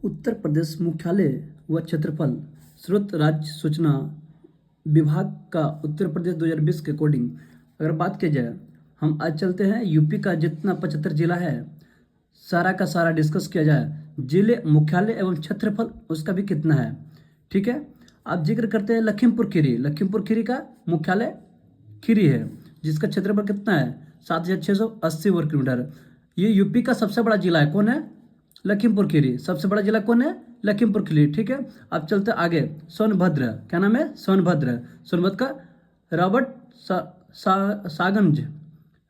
उत्तर प्रदेश मुख्यालय व क्षेत्रफल स्रोत राज्य सूचना विभाग का उत्तर प्रदेश 2020 के अकॉर्डिंग अगर बात की जाए, हम आज चलते हैं यूपी का जितना 75 जिला है सारा का सारा डिस्कस किया जाए। जिले मुख्यालय एवं क्षेत्रफल उसका भी कितना है, ठीक है। आप जिक्र करते हैं लखीमपुर खीरी। लखीमपुर खीरी का मुख्यालय खीरी है, जिसका क्षेत्रफल कितना है 7,680 वर्ग किलोमीटर। ये यूपी का सबसे बड़ा जिला है। कौन है? लखीमपुर खीरी। सबसे बड़ा जिला कौन है? लखीमपुर खीरी, ठीक है। अब चलते आगे। सोनभद्र, क्या नाम है? सोनभद्र। सोनभद्र का रॉबर्ट सागंज,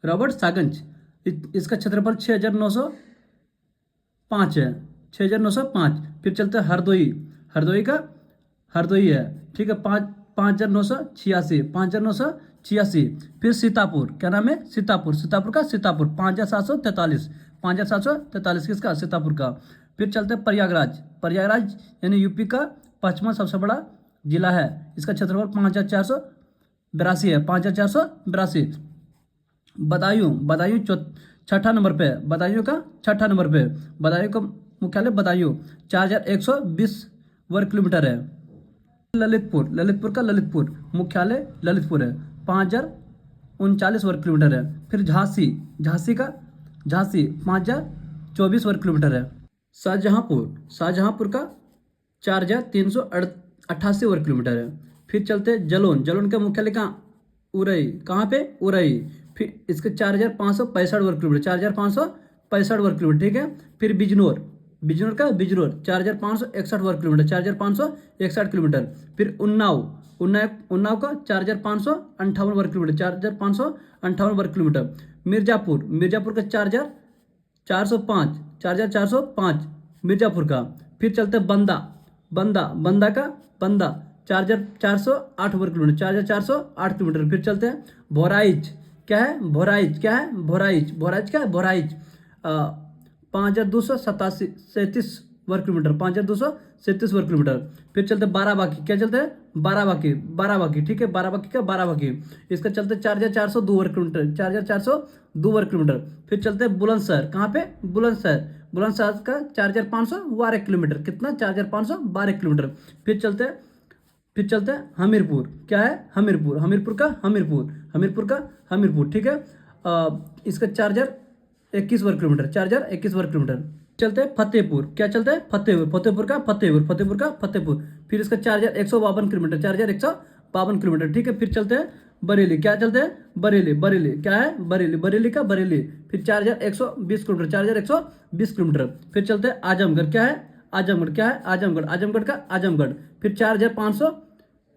रॉबर्ट सागंज। इसका क्षेत्रफल 6,905 है, 6,905। फिर चलते हैं हरदोई। हरदोई का हरदोई है, ठीक है, 5,986, 5,986। फिर सीतापुर, क्या नाम है? सीतापुर। सीतापुर का सीतापुर 5,743, 5,743 किसका? सीतापुर का। फिर चलते हैं प्रयागराज। प्रयागराज यानी यूपी का 5वां सबसे बड़ा जिला है। इसका क्षेत्रफल 5,482 है, 5,482। बदायूं, बदायूं छठा नंबर पे। बदायूं का छठा नंबर पे। बदायूं का मुख्यालय बदायूं 4,120 वर्ग किलोमीटर है। ललितपुर, ललितपुर का ललितपुर मुख्यालय ललितपुर है, 5,039 वर्ग किलोमीटर है। फिर झांसी, झांसी का झांसी 5,024 वर्ग किलोमीटर है। शाहजहांपुर, शाहजहांपुर का 4,388 वर्ग किलोमीटर है। फिर चलते हैं जलोन। जलोन का मुख्यालय कहाँ? उरई। कहाँ पे? उरई। फिर इसके 4,565 वर्ग किलोमीटर, 4,565 वर्ग किलोमीटर, ठीक है। फिर बिजनौर, बिजनौर का बिजनौर 4,561 वर्ग किलोमीटर, 4,561 किलोमीटर। फिर उन्नाव, उन्नाव का 4,558 वर्ग किलोमीटर, 4,558 वर्ग किलोमीटर। मिर्जापुर, मिर्जापुर का 4,405, 4,405 मिर्जापुर का। फिर चलते बंदा, बंदा, बंदा का बंदा 4,408 वर्ग किलोमीटर, 4,408 किलोमीटर। फिर चलते हैं भोराइच। क्या है? भोराइच। क्या है? भोराइच। भोराइच क्या है? भोराइच 5,237 वर्ग किलोमीटर, 5,237 वर्ग किलोमीटर। फिर चलते बाराबांकी। क्या चलते हैं? बाराबांकी, बाराबांकी, ठीक है। बाराबांकी का बाराबांकी इसका चलते 4,402 वर्ग किलोमीटर, 4,402 वर्ग किलोमीटर। फिर चलते हैं बुलंदशहर। कहाँ पे? बुलंदशहर। बुलंदशहर का 4,512 किलोमीटर। कितना? 4,512 किलोमीटर। फिर चलते हैं हमीरपुर। क्या है? हमीरपुर। हमीरपुर का हमीरपुर, हमीरपुर का हमीरपुर, ठीक है। इसका 4,021 वर्ग किलोमीटर, 4,021 वर्ग किलोमीटर। चलते हैं फतेहपुर। क्या चलता है? फतेहपुर। फतेहपुर का फतेहपुर, फतेहपुर का फतेहपुर। फिर इसका 4,152 किलोमीटर, 4,152 किलोमीटर, ठीक है। फिर चलते हैं बरेली। क्या चलते हैं? बरेली। बरेली क्या है? बरेली। बरेली का बरेली फिर 4,120 किलोमीटर, 4,120 किलोमीटर। फिर चलते हैं आजमगढ़। क्या है? आजमगढ़। क्या है? आजमगढ़। आजमगढ़ का आजमगढ़ फिर 4,500,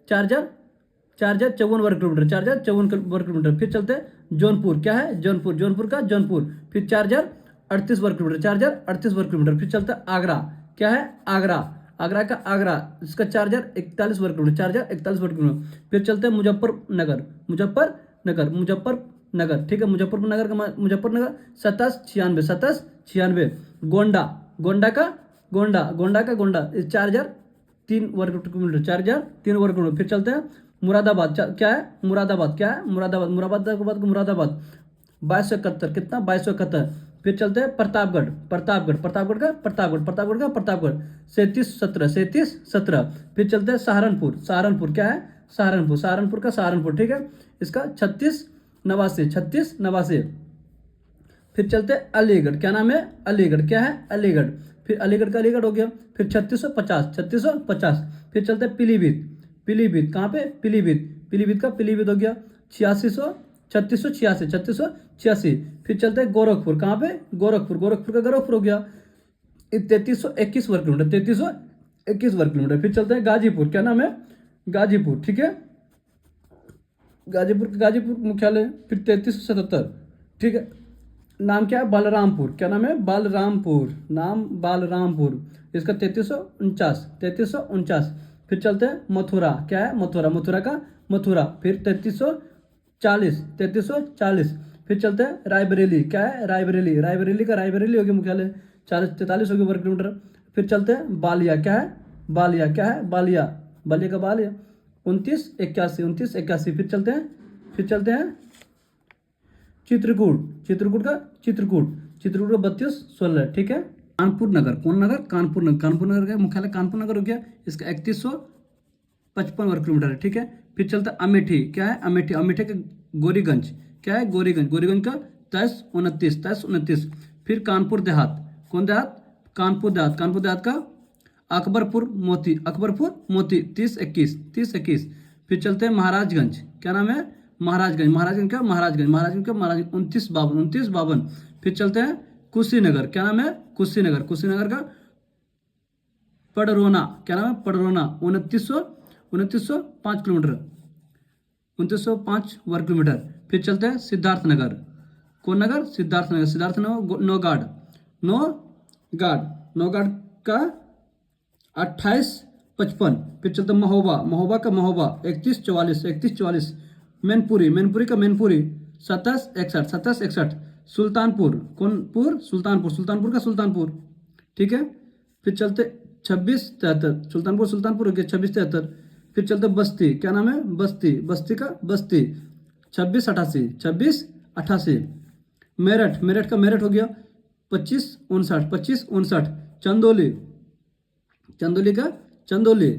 4,054 वर्ग किलोमीटर, 4,054 वर्ग किलोमीटर। फिर चलते हैं जौनपुर। क्या है? जौनपुर। जौनपुर का जौनपुर फिर 4,038 वर्ग किलोमीटर, 4,038 वर्ग किलोमीटर। फिर चलता है आगरा। क्या है? आगरा। आगरा का आगरा इसका 4,041 वर्ग किलोमीटर, 4,041 वर्ग किलोमीटर। फिर चलते हैं मुजफ्फरनगर। मुजफ्फरनगर, मुजफ्फरनगर, ठीक है। मुजफ्फरनगर का मुजफ्फरनगर 2796, 2796। गोंडा, गोंडा का गोंडा, गोंडा का गोंडा 4,003 वर्ग किलोमीटर, 4,003 वर्ग किलोमीटर। फिर चलते हैं मुरादाबाद। क्या है? मुरादाबाद। क्या है? मुरादाबाद। मुरादाबाद के मुरादाबाद 2271। कितना? 2271। फिर चलते हैं प्रतापगढ़। प्रतापगढ़। प्रतापगढ़ का प्रतापगढ़, प्रतापगढ़ का प्रतापगढ़ 3717, 3717। फिर चलते हैं सहारनपुर। सहारनपुर। क्या है? सहारनपुर। सहारनपुर का सहारनपुर, ठीक है। इसका 3689, 3689। फिर चलते हैं अलीगढ़। क्या नाम है? अलीगढ़। क्या है? अलीगढ़। फिर अलीगढ़ का अलीगढ़ हो गया। फिर 3650, 3650। फिर चलते हैं पीलीभीत। पीलीभीत कहाँ पे? पीलीभीत। पीलीभीत का पीलीभीत हो गया 3686, 3686। फिर चलते हैं गोरखपुर। कहाँ पे? गोरखपुर। गोरखपुर का गोरखपुर हो गया 3321 वर्ग किलोमीटर, 3321 वर्ग किलोमीटर। फिर चलते हैं गाजीपुर। क्या नाम है? गाजीपुर, ठीक है। गाजीपुर, गाजीपुर मुख्यालय फिर 3377, ठीक है। नाम क्या है? बलरामपुर। क्या नाम है? बलरामपुर। नाम बलरामपुर। इसका 3349, 3349। फिर चलते हैं मथुरा। क्या है? मथुरा। मथुरा का मथुरा फिर 3340, 3340। फिर चलते हैं रायबरेली। क्या है? रायबरेली। रायबरेली का रायबरेली हो गया मुख्यालय 40-43 हो गया वर्ग किलोमीटर। फिर चलते हैं बालिया। क्या है? बालिया। क्या है? बालिया। बालिया का बालिया 2981, 2981। फिर चलते हैं चित्रकूट। चित्रकूट का चित्रकूट, चित्रकूट का 3216, ठीक है। कानपुर नगर, कौन नगर? कानपुर नगर। कानपुर नगर का मुख्यालय कानपुर नगर हो गया, इसका 3155 वर्ग किलोमीटर है, ठीक है। फिर चलता अमेठी, क्या है? अमेठी, अमेठी का गोरीगंज, क्या है? गोरीगंज, गोरीगंज का 2329। फिर कानपुर देहात, कौन देहात? कानपुर देहात, कानपुर देहात का अकबरपुर मोती, अकबरपुर मोती 3021। फिर चलते हैं महाराजगंज, क्या नाम है? महाराजगंज, महाराजगंज क्या? महाराजगंज, महाराजगंज का महाराज 2952। फिर चलते हैं कुशीनगर, क्या नाम है? कुशीनगर, कुशीनगर का पडरौना, क्या नाम है? पडरौना 2905 किलोमीटर, 2905 वर्ग किलोमीटर। फिर चलते हैं सिद्धार्थनगर, कौन नगर? सिद्धार्थनगर, सिद्धार्थनगर नौगाड, नौगाड का 2855। फिर चलते महोबा, महोबा का महोबा 3144। मैनपुरी, मैनपुरी का मैनपुरी 2761। सुल्तानपुर, कौन पुर? सुल्तानपुर, सुल्तानपुर का सुल्तानपुर, ठीक है। फिर चलते 2673, सुल्तानपुर, सुल्तानपुर हो गया 2673। फिर चलते बस्ती, क्या नाम है? बस्ती, बस्ती का बस्ती 2688। मेरठ, मेरठ का मेरठ हो गया 2559। चंदौली, चंदौली का चंदौली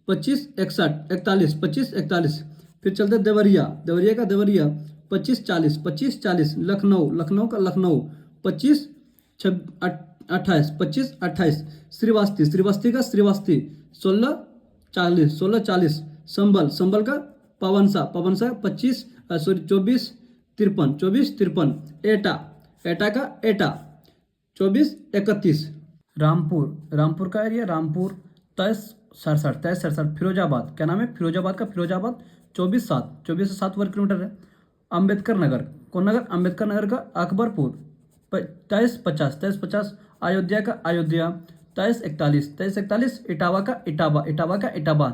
2541। फिर चलते देवरिया, देवरिया का देवरिया 2540। लखनऊ, लखनऊ का लखनऊ 2528। श्रीवास्ती, श्रीवास्ती का श्रीवास्ती 1640। संबल, संबल का पवनसा, पवनसा 2453। एटा, एटा का एटा 2431। रामपुर, रामपुर का एरिया रामपुर 2367। फिरोजाबाद, क्या नाम है? फिरोजाबाद का फिरोजाबाद 2407 वर्ग किलोमीटर है। अंबेडकर नगर, कौन नगर? अंबेडकर नगर का अकबरपुर 2350। अयोध्या का अयोध्या 2341। इटावा का इटावा, इटावा का इटावा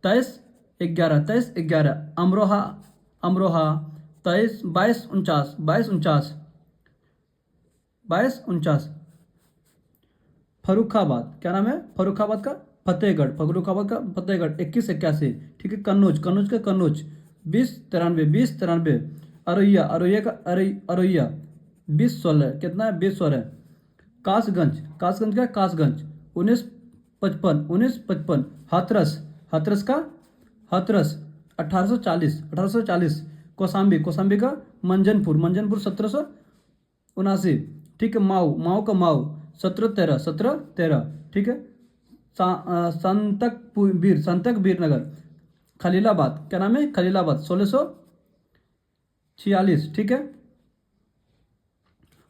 2311। अमरोहा, अमरोहा 2249। फरुखाबाद, क्या नाम है? फरुखाबाद का फतेहगढ़, फरुखाबाद का फतेहगढ़ 2181, ठीक है। कन्नौज, कन्नौज का कन्नौज 2093। अरैया, अरैया का अरैया 2016, कितना है? 2016। कासगंज, कासगंज का कासगंज 1955। हाथरस, हाथरस का हाथरस 1840। कौसाम्बी, कौसाम्बी का मंजनपुर, मंजनपुर 1779, ठीक है। माऊ, माऊ का माऊ 1713, ठीक है। संतकबीर, संतकबीर नगर खलीलाबाद, क्या नाम है? खलीलाबाद 1646, ठीक है।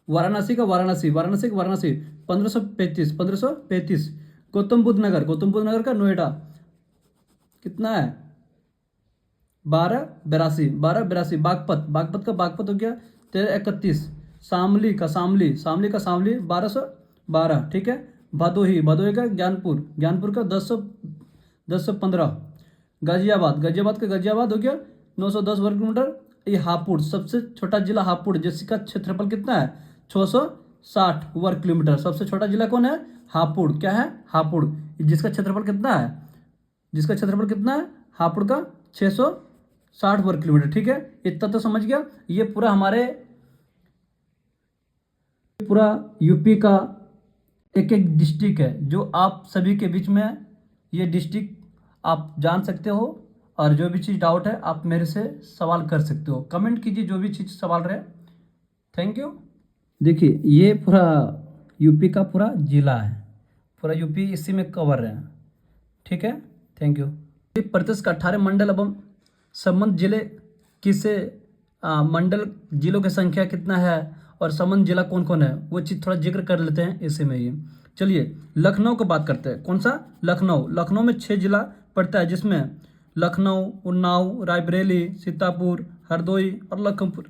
वाराणसी का वाराणसी, वाराणसी का वाराणसी 1535। गौतम बुद्ध नगर, गौतम बुद्ध नगर का नोएडा कितना है? 1282। बागपत, बागपत का बागपत हो गया 1331। शामली का शामली, शामली का शामली 1212, ठीक है। भदोही, भदोही का ज्ञानपुर, ज्ञानपुर का 1015। गाजियाबाद, गाजियाबाद का गाजियाबाद हो गया 910 वर्ग किलोमीटर। ये हापुड़, सबसे छोटा जिला हापुड़, जिसका क्षेत्रफल कितना है? 660 वर्ग किलोमीटर। सबसे छोटा जिला कौन है? हापुड़, क्या है? हापुड़, जिसका क्षेत्रफल कितना है? जिसका क्षेत्रफल कितना है? हापुड़ का 660 वर्ग किलोमीटर, ठीक है। इतना तो समझ गया। ये पूरा हमारे पूरा यूपी का एक एक डिस्ट्रिक्ट है, जो आप सभी के बीच में ये डिस्ट्रिक्ट आप जान सकते हो। और जो भी चीज़ डाउट है आप मेरे से सवाल कर सकते हो, कमेंट कीजिए जो भी चीज़ सवाल रहे। Thank you. देखिए ये पूरा यूपी का पूरा जिला है, पूरा यूपी इसी में कवर है, ठीक है। Thank you. प्रदेश का 18 मंडल एवं संबंध जिले किसे मंडल जिलों की संख्या कितना है और संबंध जिला कौन कौन है, वो चीज़ थोड़ा जिक्र कर लेते हैं इसी में ही। चलिए लखनऊ को बात करते हैं। कौन सा? लखनऊ। लखनऊ में 6 जिला पड़ता है, जिसमें लखनऊ, उन्नाव, रायबरेली, सीतापुर, हरदोई और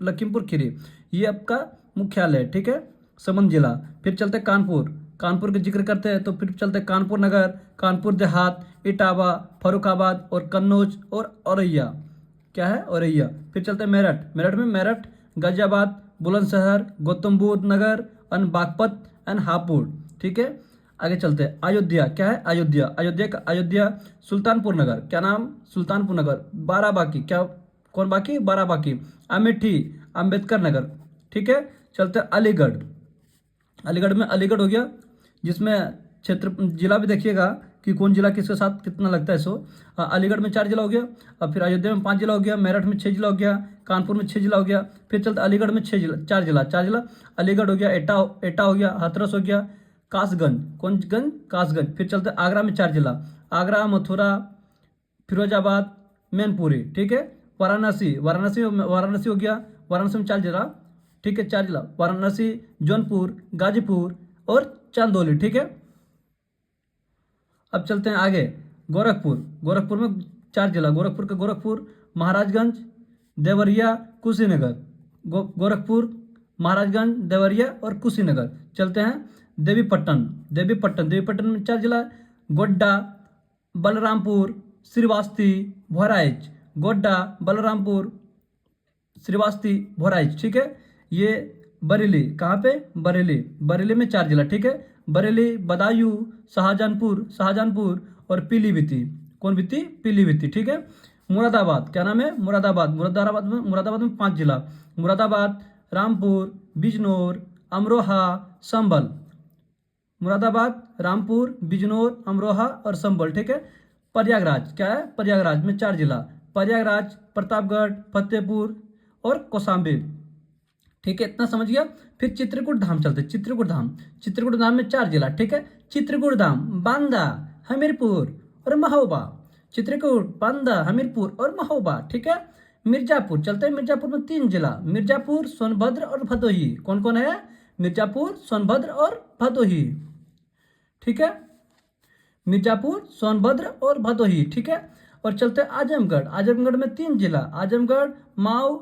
लखीमपुर खीरी, ये आपका मुख्यालय है, ठीक है, संबंध जिला। फिर चलते कानपुर, कानपुर का जिक्र करते हैं तो फिर चलते कानपुर नगर, कानपुर देहात, इटावा, फरुखाबाद और कन्नौज और औरैया, क्या है? औरैया। फिर चलते मेरठ, मेरठ में मेरठ, गाजियाबाद, बुलंदशहर, गौतम बुद्ध नगर एंड बागपत एंड हापुड़, ठीक है। आगे चलते हैं अयोध्या, क्या है? अयोध्या। अयोध्या का अयोध्या, सुल्तानपुर नगर, क्या नाम? सुल्तानपुर नगर। बाराबांकी, क्या कौन बाकी? बाराबांकी। अमेठी, अंबेडकर नगर, ठीक है। चलते हैं अलीगढ़, अलीगढ़ में अलीगढ़ हो गया जिसमें क्षेत्र जिला भी देखिएगा कि कौन जिला किसके साथ कितना लगता है। अलीगढ़ में 4 जिला हो गया। अब फिर अयोध्या में 5 जिला हो गया, मेरठ में 6 जिला हो गया, कानपुर में 6 जिला हो गया। फिर चलते अलीगढ़ में 6 जिला, 4 जिला अलीगढ़ हो गया, एटा हो गया, हाथरस हो गया, कासगंज, कौन गंज, कासगंज। फिर चलते आगरा में 4 जिला, आगरा, मथुरा, फिरोजाबाद, मैनपुरी, ठीक है। वाराणसी हो गया, वाराणसी में 4 जिला, ठीक है, 4 जिला वाराणसी, जौनपुर, गाजीपुर और चांदौली, ठीक है। अब चलते हैं आगे, गोरखपुर में 4 जिला, गोरखपुर, महाराजगंज, देवरिया, कुशीनगर, गोरखपुर, महाराजगंज, देवरिया और कुशीनगर। चलते हैं देवीपट्टन में 4 जिला, गोड्डा, बलरामपुर, श्रीवास्ती, बहराइच, गोड्डा, बलरामपुर, श्रीवास्ती, बहराइच, ठीक है। ये बरेली, कहाँ पे, बरेली में 4 जिला, ठीक है। बरेली, बदायूं, शाहजहांपुर और पीलीभीती, ठीक है। मुरादाबाद, क्या नाम है, मुरादाबाद में 5 जिला, मुरादाबाद, रामपुर, बिजनौर, अमरोहा, संभल, मुरादाबाद, रामपुर, बिजनौर, अमरोहा और संभल, ठीक है। प्रयागराज, क्या है, प्रयागराज में 4 जिला, प्रयागराज, प्रतापगढ़, फतेहपुर और कौशाम्बी, ठीक है। इतना समझ गया। फिर चित्रकूट धाम चलते, चित्रकूट धाम में 4 जिला, ठीक है। चित्रकूट धाम, बांदा, हमीरपुर और महोबा, चित्रकूट, बांदा, हमीरपुर और महोबा, ठीक है। मिर्जापुर चलते हैं, मिर्जापुर में 3 जिला, मिर्जापुर, सोनभद्र और भदोही, कौन कौन है, मिर्जापुर, सोनभद्र और भदोही, ठीक है। मिर्जापुर, सोनभद्र और भदोही, ठीक है। और चलते हैं आजमगढ़ में 3 जिला, आजमगढ़, माऊ,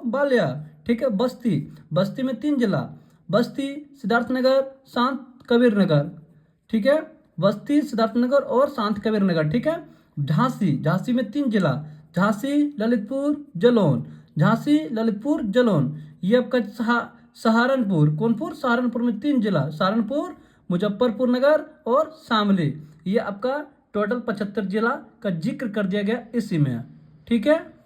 बालिया, ठीक है। बस्ती में 3 जिला, बस्ती, सिद्धार्थनगर, संत कबीर नगर, ठीक है। बस्ती, सिद्धार्थनगर और संत कबीर नगर, ठीक है। झांसी में 3 जिला, झांसी, ललितपुर, जलौन, ये आपका सहारनपुर में 3 जिला, सहारनपुर, मुजफ्फरपुर नगर और शामली। ये आपका टोटल 75 जिला का जिक्र कर दिया गया इसी में, ठीक है।